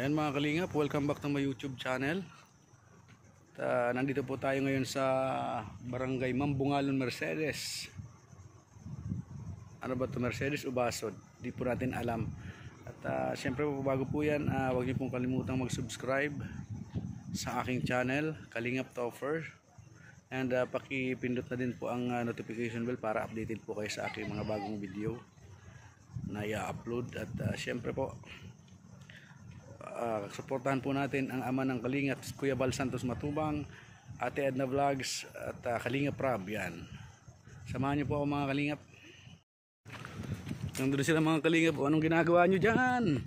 Ayan mga kalingap, welcome back to my YouTube channel. Nandito po tayo ngayon sa Barangay Mambungalon, Mercedes. Ano ba to, Mercedes o Basod? Di po natin alam. At syempre po, bago po yan, huwag niyo pong kalimutang mag-subscribe sa aking channel, Kalingap Topher. And pakipindot na din po ang notification bell para updated po kayo sa aking mga bagong video na i-upload. At syempre po, suportahan po natin ang ama ng Kalingap, Kuya Bal Santos Matubang, Ate Edna Vlogs at Kalingap Rab. Yan, samahan niyo po ako mga Kalingap. Nandun sila mga Kalingap. Anong ginagawa nyo dyan?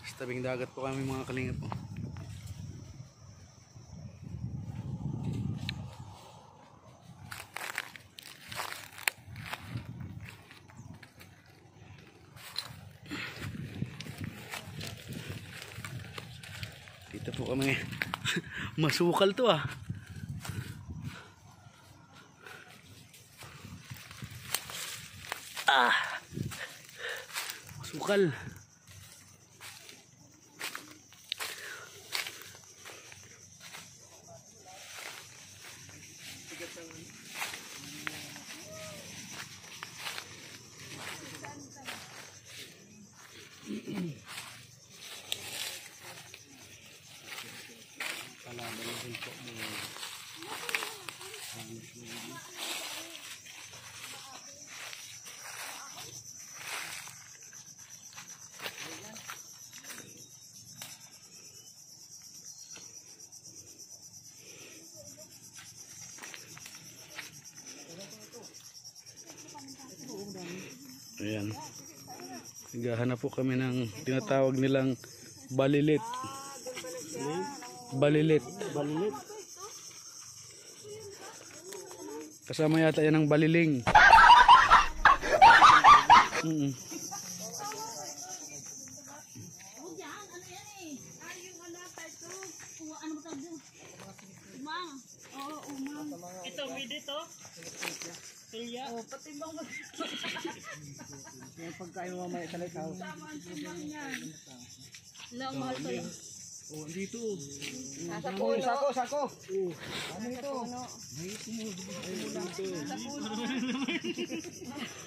Sa tabing dagat po kami mga Kalingap po. Dito po kami. Masukal to ah. Masukal. Ayan, naghahanap po kami ng tinatawag nilang balilit. Balilit. Kasama yata yan ng baliling. Ito, midi to. Pilya. Oh, pati bang yung pagkain mo mamaya talay kao. Tama ang timbang niyan. Lang mahal pa lang. Oh, dito. Sako. Ano ito?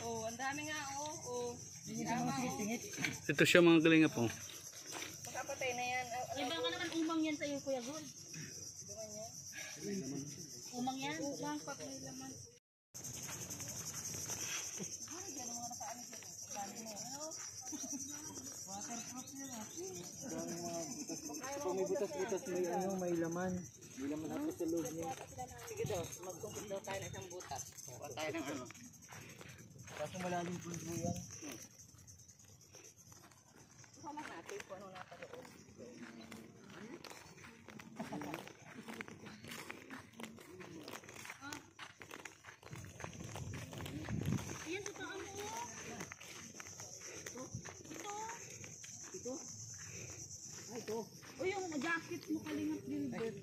Oh, ang dami nga oh. Ito siya mga Kalingap po. Makapatay na yan. Iba nga naman umang yan sa'yo, Kuya Gul. Umang yan? Umang pati laman. Kung may butas-butas may laman. May laman ako sa loob niya. Sige daw, magkumpit daw tayo ng isang butas. Kuha tayo ng ano. Kaso malalim po yan. Kuha lang natin kung ano nata doon. Ayan, ito ang mo. Ito. Ay, ito. O yung jacket mo Kalingap Gilbert.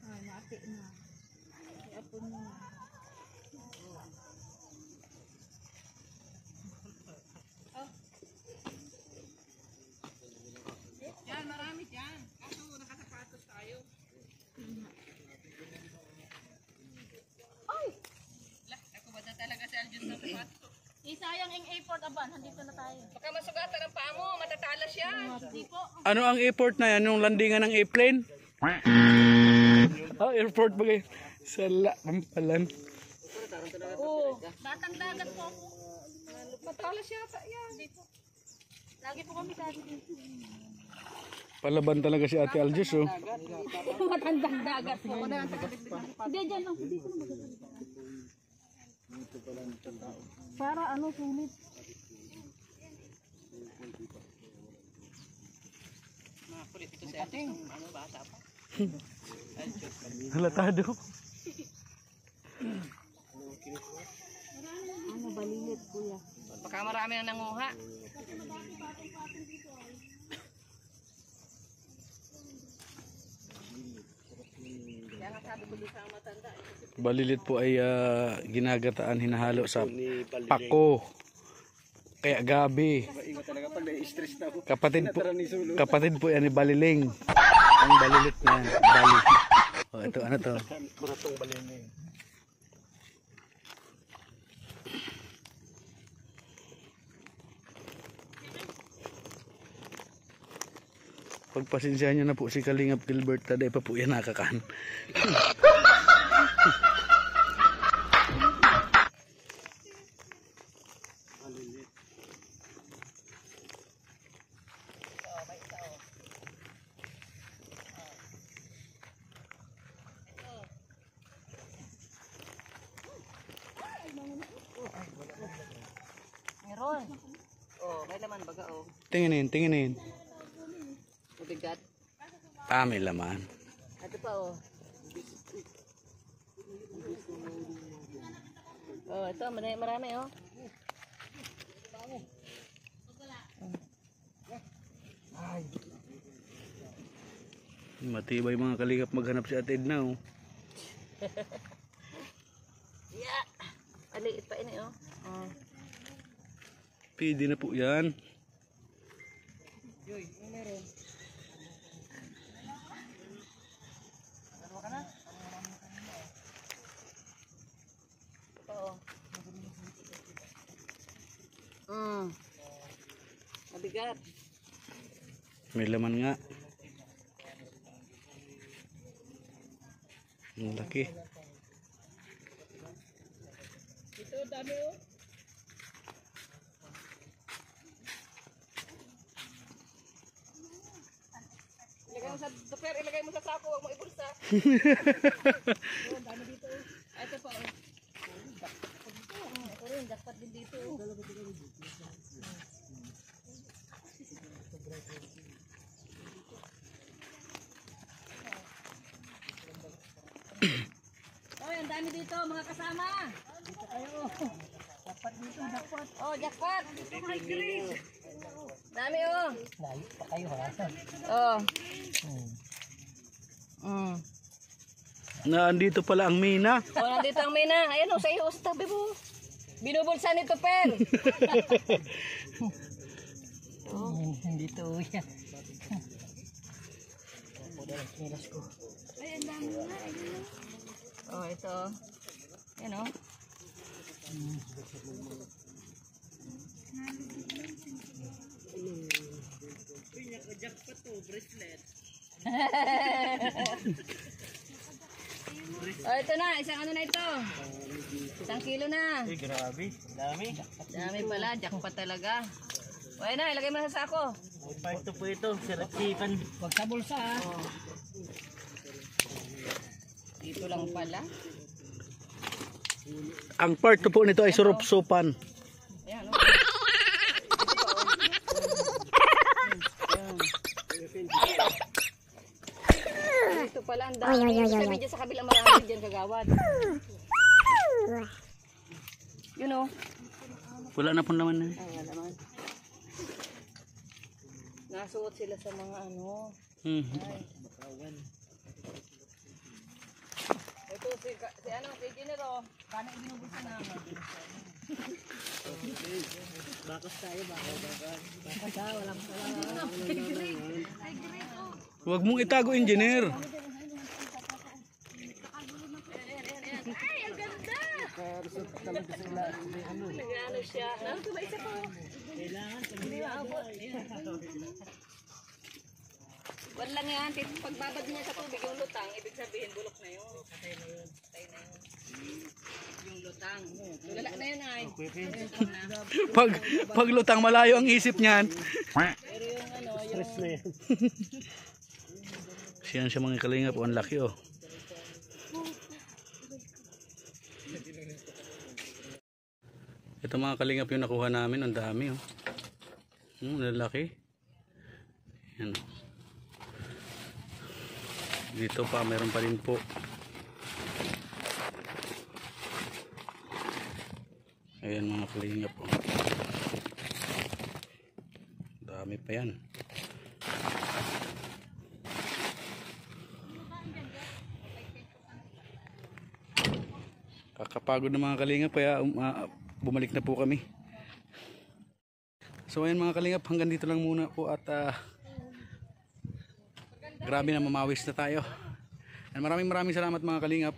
Ay, nati na. Iapon mo. Yan, marami dyan. Kaso nakasapatos tayo. Ay! Lah, ako ba na talaga si Aljun sa sapatos? Isayang yung A4 aban, nandito na tayo. Baka masugatan ang paa mo, matatalas yan. Hindi po. Ano ang airport na yan? Yung landingan ng airplane? Airport ba kayo? Sala, pampalan. Oo, batang dagat po ako. Matalas yata yan. Dito. Lagi po kami dati dito. Palaban talaga si Ate Aljus oh. Matandang dagat po. Hindi, dyan lang. Dito na magaganda. Para ano, sulit. Mga kulit ito sa ating ano, bata pa. Halatado. Ano, balilit kuya. Baka marami na nanguha. Kaya nga sabi ko Balilit po ay ginagataan, hinahalo sa pako. Kaya gabi. Talaga pag nai-stress na ako. Kapatid po yan ni Baliling. Ang balilit na yan. Bali. Oh, ito ano to? Kuratong baliling. Pagpasensyahan nyo na po si Kalingap Gilbert, taday pa po yan nakakaan. Meron. Oh, may laman baga oh. Tinginin. Mabigat. May laman. Ito pa oh. Oh, ito marami oh. Matibay mga Kalingap maghanap si Ate Edna oh. Yeah. Aliit pa ini oh. Oh. Pwede na po yan. Yoy, meron. Ano ka na? Oo. Mabigat. May laman nga. Ang laki. Ito dami oh. Ilagay mo sa sako, huwag mo ibulsa. Yun, dami dito. Ito pa. Ito rin, dapat din dito. Oh, ang dami dito, mga kasama. Dito kayo. Dapat dito, dapat. Oh, jackpot. Dami oh. Layo pa kayo ha. Oh. Nandito pala ang mina. Oh, nandito ang mina. Ayan oh, sa iyo, sa tabi mo. Binubulsa nito, Per. Hindi to yan. Ay, ang dami na. Oh, ito. Ayan oh. Jackpot to, bracelet. Oh, ito na, isang ano na ito. 1 kilo na. Ay, grabe. Dami. Dami pala, jackpot talaga. O, ayun na, ilagay mo sa sako. Ito po ito. Sirapikan. Huwag sa bulsa ha. Oh. Dito lang pala. Ang part po nito ay surup-supan. Ayan, ito pala ang dami. Sabi dyan sa kabilang marami dyan kagawad. You know. Wala na pong laman na. Ay, wala naman. Nasuot sila sa mga ano. Ay. Ito si ano, si Genero. Paano ibinubulsa naman? Bakos tayo, bakos. Bakos ha, walang Huwag mong itago, engineer. Ay, ang ganda! Nag-ano siya. Ano ito ba isa po? kailangan. Hindi maabot. Wala lang yan. Pagbabad niya sa tubig yung lutang, ibig sabihin bulok na yun. Patay na yun. Yung lutang. Wala na yun ay. Pag lutang malayo ang isip niyan. Pero yung ano, yung... Siyan siya mga Kalingap, ang laki oh. Ito mga Kalingap yung nakuha namin, ang dami oh. Lalaki. Yan. Dito pa meron pa rin po. Ayan mga Kalingap oh. Dami pa yan. Kakapagod ng mga kalingap kaya bumalik na po kami. So ayan mga kalingap, hanggang dito lang muna po at grabe na mamawis na tayo. And maraming salamat mga kalingap.